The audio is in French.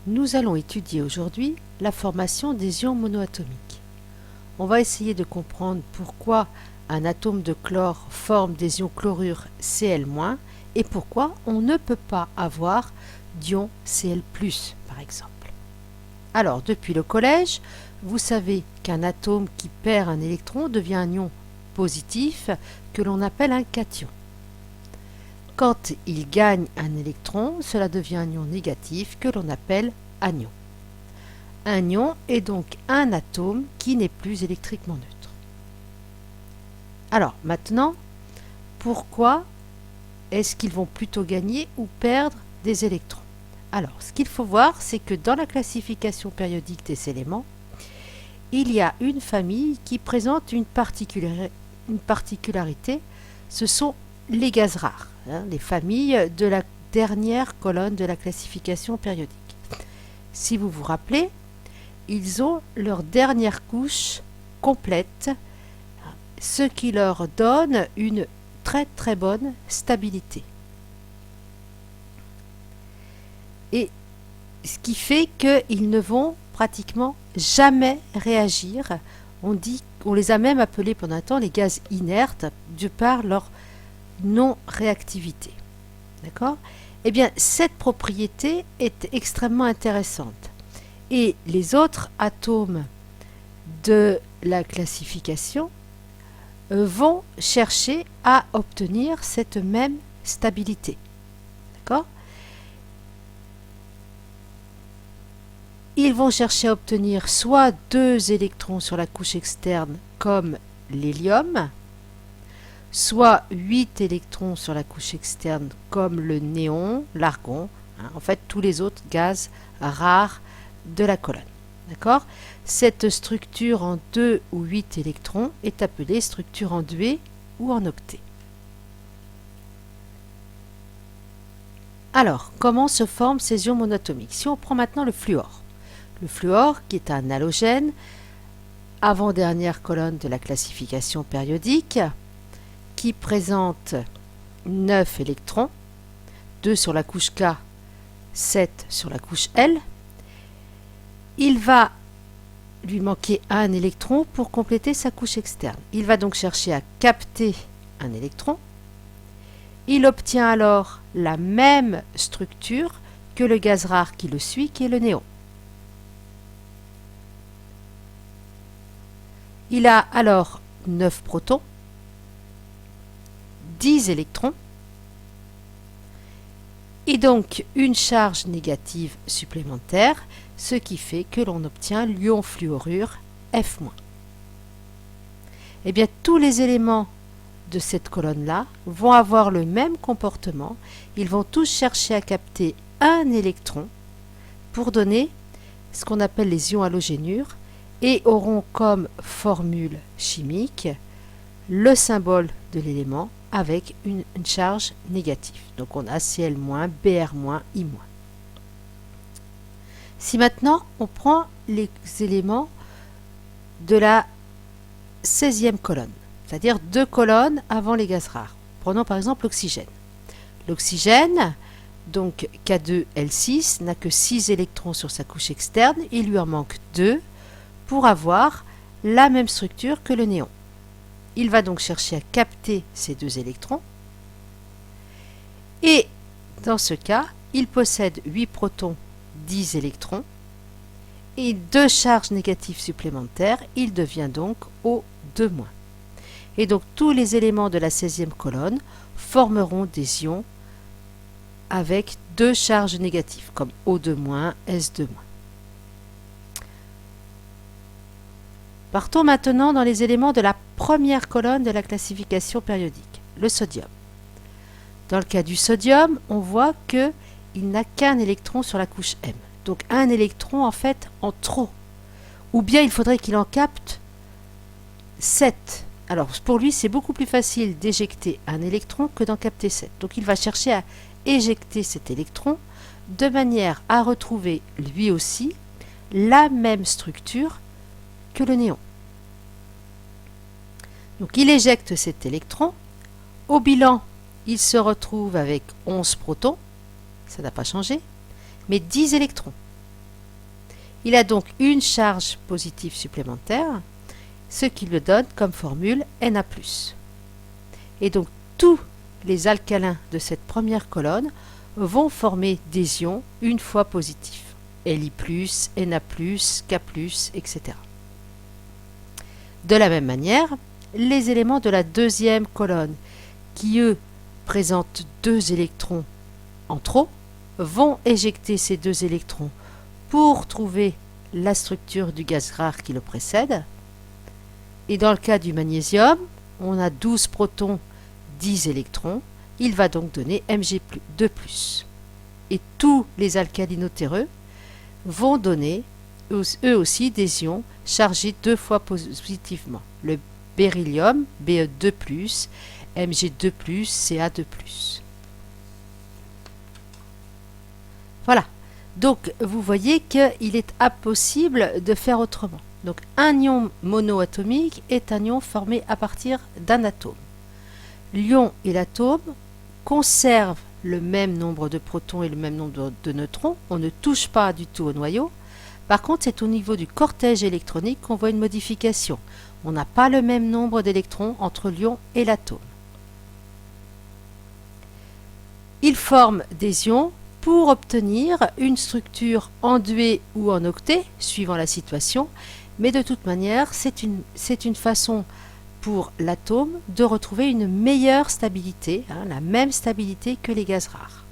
Nous allons étudier aujourd'hui la formation des ions monoatomiques. On va essayer de comprendre pourquoi un atome de chlore forme des ions chlorure Cl- et pourquoi on ne peut pas avoir d'ion Cl+, par exemple. Alors, depuis le collège, vous savez qu'un atome qui perd un électron devient un ion positif que l'on appelle un cation. Quand il gagne un électron, cela devient un ion négatif que l'on appelle anion. Un ion est donc un atome qui n'est plus électriquement neutre. Alors maintenant, pourquoi est-ce qu'ils vont plutôt gagner ou perdre des électrons? Alors, ce qu'il faut voir, c'est que dans la classification périodique des éléments, il y a une famille qui présente une particularité, ce sont les gaz rares, les familles de la dernière colonne de la classification périodique. Si vous vous rappelez, ils ont leur dernière couche complète, ce qui leur donne une très bonne stabilité. Et ce qui fait qu'ils ne vont pratiquement jamais réagir. On les a même appelés pendant un temps les gaz inertes de par leur non-réactivité. D'accord ? Eh bien, cette propriété est extrêmement intéressante. Et les autres atomes de la classification vont chercher à obtenir cette même stabilité. D'accord ? Ils vont chercher à obtenir soit 2 électrons sur la couche externe comme l'hélium, soit 8 électrons sur la couche externe comme le néon, l'argon, en fait tous les autres gaz rares de la colonne. D'accord ? Cette structure en 2 ou 8 électrons est appelée structure en duet ou en octet. Alors, comment se forment ces ions monoatomiques? Si on prend maintenant le fluor qui est un halogène, avant-dernière colonne de la classification périodique, qui présente 9 électrons, 2 sur la couche K, 7 sur la couche L. Il va lui manquer un électron pour compléter sa couche externe. Il va donc chercher à capter un électron. Il obtient alors la même structure que le gaz rare qui le suit, qui est le néon. Il a alors 9 protons, 10 électrons, et donc une charge négative supplémentaire, ce qui fait que l'on obtient l'ion fluorure F-. Eh bien, tous les éléments de cette colonne-là vont avoir le même comportement. Ils vont tous chercher à capter un électron pour donner ce qu'on appelle les ions halogénures et auront comme formule chimique le symbole de l'élément avec une charge négative. Donc on a Cl-, Br-, I-. Si maintenant on prend les éléments de la 16e colonne, c'est-à-dire 2 colonnes avant les gaz rares. Prenons par exemple l'oxygène. L'oxygène, donc K2L6, n'a que 6 électrons sur sa couche externe, il lui en manque 2 pour avoir la même structure que le néon. Il va donc chercher à capter ces 2 électrons et dans ce cas, il possède 8 protons, 10 électrons et 2 charges négatives supplémentaires, il devient donc O2-. Et donc tous les éléments de la 16e colonne formeront des ions avec 2 charges négatives comme O2-, S2-. Partons maintenant dans les éléments de la première colonne de la classification périodique, le sodium. Dans le cas du sodium, on voit qu'il n'a qu'un électron sur la couche M. Donc un électron en fait en trop. Ou bien il faudrait qu'il en capte 7. Alors pour lui, c'est beaucoup plus facile d'éjecter un électron que d'en capter 7. Donc il va chercher à éjecter cet électron de manière à retrouver lui aussi la même structure que le néon. Donc il éjecte cet électron. Au bilan, il se retrouve avec 11 protons, ça n'a pas changé, mais 10 électrons. Il a donc une charge positive supplémentaire, ce qui le donne comme formule Na+. Et donc tous les alcalins de cette première colonne vont former des ions une fois positifs. Li+, Na+, K+, etc. De la même manière, les éléments de la deuxième colonne, qui eux présentent 2 électrons en trop, vont éjecter ces 2 électrons pour trouver la structure du gaz rare qui le précède. Et dans le cas du magnésium, on a 12 protons, 10 électrons. Il va donc donner Mg2+. Et tous les alcalinotéreux vont donner eux aussi des ions chargés 2 fois positivement. Le beryllium, Be2+, Mg2+, Ca2+. Voilà. Donc, vous voyez qu'il est impossible de faire autrement. Donc, un ion monoatomique est un ion formé à partir d'un atome. L'ion et l'atome conservent le même nombre de protons et le même nombre de neutrons. On ne touche pas du tout au noyau. Par contre, c'est au niveau du cortège électronique qu'on voit une modification. On n'a pas le même nombre d'électrons entre l'ion et l'atome. Ils forment des ions pour obtenir une structure en duet ou en octet, suivant la situation, mais de toute manière, c'est une façon pour l'atome de retrouver une meilleure stabilité, la même stabilité que les gaz rares.